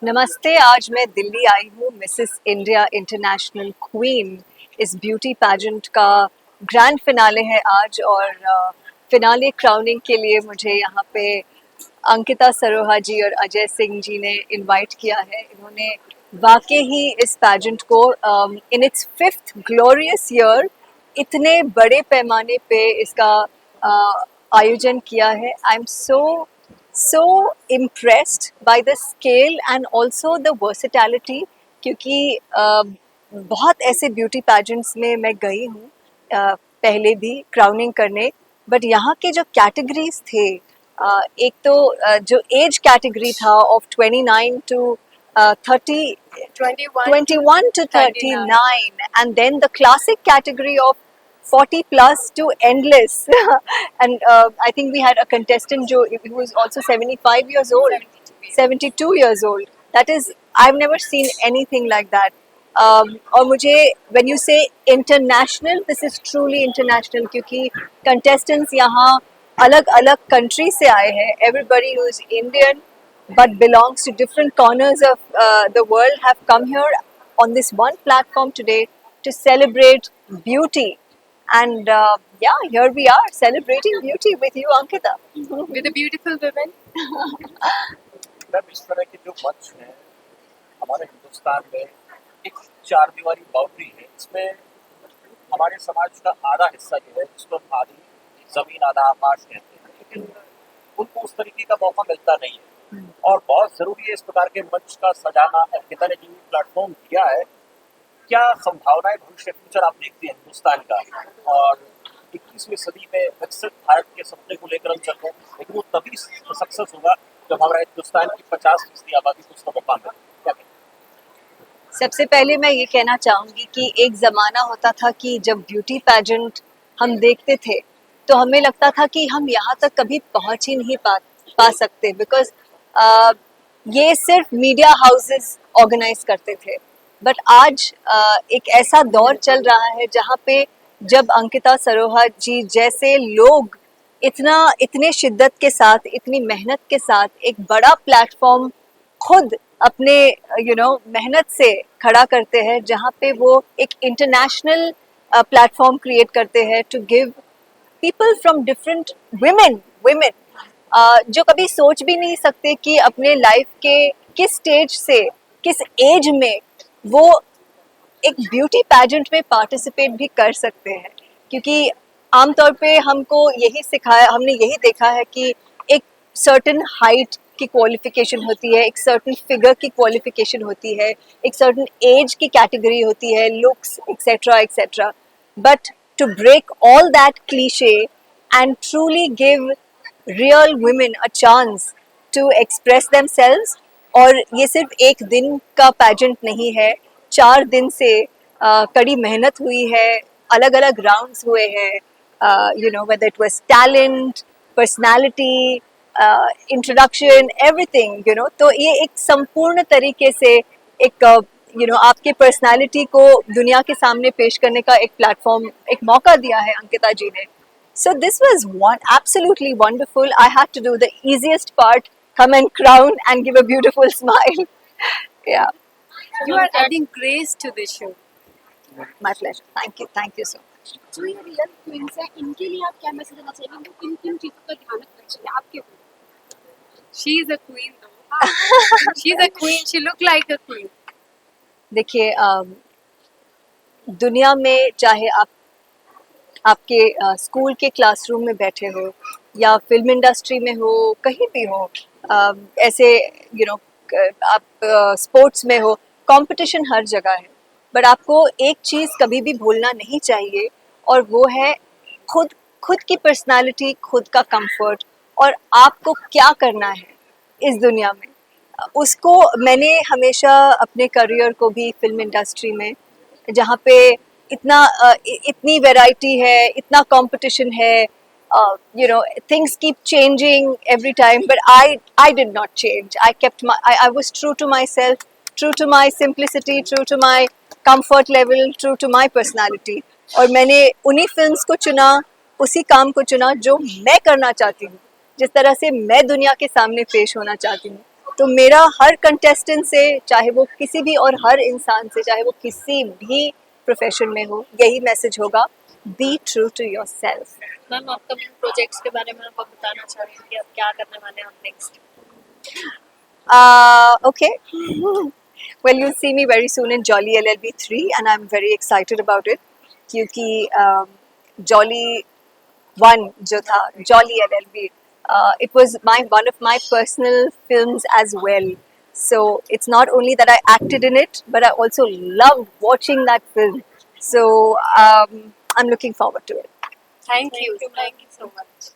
नमस्ते। आज मैं दिल्ली आई हूँ। मिसेस इंडिया इंटरनेशनल क्वीन इस ब्यूटी पैजेंट का ग्रैंड फिनाले है आज, और फिनाले क्राउनिंग के लिए मुझे यहाँ पे अंकिता सरोहा जी और अजय सिंह जी ने इनवाइट किया है। इन्होंने वाकई ही इस पैजेंट को in its 5th glorious year इतने बड़े पैमाने पे इसका आयोजन किया है। I am so impressed by the scale and also the versatility, क्योंकि बहुत ऐसे ब्यूटी पैजेंट्स में मैं गई हूँ पहले भी क्राउनिंग करने, बट यहाँ के जो कैटेगरीज थे, एक तो जो एज कैटेगरी था of 29 to 30, 21 to 39, and then the classic category of 40 plus to endless. And I think we had a contestant who was also 75 years old, 72 years old. That is, I've never seen anything like that. और मुझे when you say international, this is truly international, क्योंकि contestants यहाँ अलग अलग country से आए हैं. Everybody who is Indian but belongs to different corners of the world have come here on this one platform today to celebrate beauty. And yeah, here we are celebrating beauty with you, Ankita. With a beautiful women. Ma'am, इस तरह के जो मंच हैं हमारे हिंदुस्तान में, एक चार दीवारी बाउंड्री है, इसमें हमारे समाज का आधा हिस्सा जो है, जिसको हम आधी जमीन आधा आकाश कहते हैं, लेकिन उनको उस तरीके का मौका मिलता नहीं है। और बहुत जरूरी है इस प्रकार के मंच का सजाना। अंकिता ने जो प्लेटफॉर्म दिया है, क्या संभावनाएं भविष्य फ्यूचर आप देखते हैं हिंदुस्तान का? और 21वीं सदी में विकसित भारत के सपने को लेकर हम चल रहे हैं, लेकिन वो तभी सक्सेस होगा जब हमारा हिंदुस्तान की 50% आबादी को उसका मौका मिले। क्या कहें? सबसे पहले मैं ये कहना चाहूँगी कि एक ज़माना होता था कि जब ब्यूटी पैजेंट हम देखते थे तो हमें लगता था कि हम यहाँ तक कभी पहुँच ही नहीं पा सकते, बिकॉज ये सिर्फ मीडिया हाउसेस ऑर्गेनाइज करते थे। बट आज एक ऐसा दौर चल रहा है जहाँ पे जब अंकिता सरोहा जी जैसे लोग इतने शिद्दत के साथ, इतनी मेहनत के साथ एक बड़ा प्लेटफॉर्म खुद अपने मेहनत से खड़ा करते हैं, जहाँ पे वो एक इंटरनेशनल प्लेटफॉर्म क्रिएट करते हैं to give people from different women जो कभी सोच भी नहीं सकते कि अपने लाइफ के किस स्टेज से, किस एज में वो एक ब्यूटी पैजेंट में पार्टिसिपेट भी कर सकते हैं। क्योंकि आमतौर पे हमने यही देखा है कि एक सर्टेन हाइट की क्वालिफिकेशन होती है, एक सर्टेन फिगर की क्वालिफिकेशन होती है, एक सर्टेन एज की कैटेगरी होती है, looks etcetera etcetera. But to break all that cliche and truly give real women a chance to express themselves, और ये सिर्फ एक दिन का पैजेंट नहीं है, 4 दिन से कड़ी मेहनत हुई है, अलग अलग राउंड्स हुए हैं, whether it was talent, personality, introduction, everything, तो ये एक संपूर्ण तरीके से एक आपके पर्सनालिटी को दुनिया के सामने पेश करने का एक प्लेटफॉर्म, एक मौका दिया है अंकिता जी ने. So this was absolutely wonderful. I had to do the easiest part, come and crown and give a beautiful smile. Yeah. You are adding grace to the show. My pleasure. Thank you so much. जो ये real queen's है, इनके लिए आप क्या message देना चाहेंगे? इनको किन किन चीज़ों का ध्यान रखना चाहिए आपके ऊपर? She is a queen though. She is a queen. She look like a queen. देखिए, दुनिया में चाहे आपके स्कूल के क्लासरूम में बैठे हो या फिल्म इंडस्ट्री में हो, कहीं भी हो, ऐसे आप स्पोर्ट्स में हो, कंपटीशन हर जगह है। बट आपको एक चीज़ कभी भी भूलना नहीं चाहिए, और वो है खुद की पर्सनालिटी, खुद का कंफर्ट, और आपको क्या करना है इस दुनिया में। उसको मैंने हमेशा अपने करियर को भी फिल्म इंडस्ट्री में, जहाँ पे इतनी वैरायटी है, इतना कंपटीशन है, things keep changing every time, but I did not change. I was true to myself, true to my simplicity, true to my comfort level, true to my personality. और मैंने उन्हीं फिल्म्स को चुना, उसी काम को चुना जो मैं करना चाहती हूँ, जिस तरह से मैं दुनिया के सामने पेश होना चाहती हूँ। तो मेरा हर कंटेस्टेंट से, चाहे वो किसी भी और हर इंसान से, चाहे वो किसी भी प्रोफेशन में हो, यही मैसेज होगा, be true to yourself. Ma'am upcoming projects के बारे में आप बताना चाह रही हैं कि आप क्या करने वाले हैं next? Okay. Well, you'll see me very soon in Jolly LLB 3 and I'm very excited about it क्योंकि Jolly 1 जो था, Jolly LLB, it was one of my personal films as well. So it's not only that I acted in it, but I also loved watching that film. So I'm looking forward to it. Thank you so much.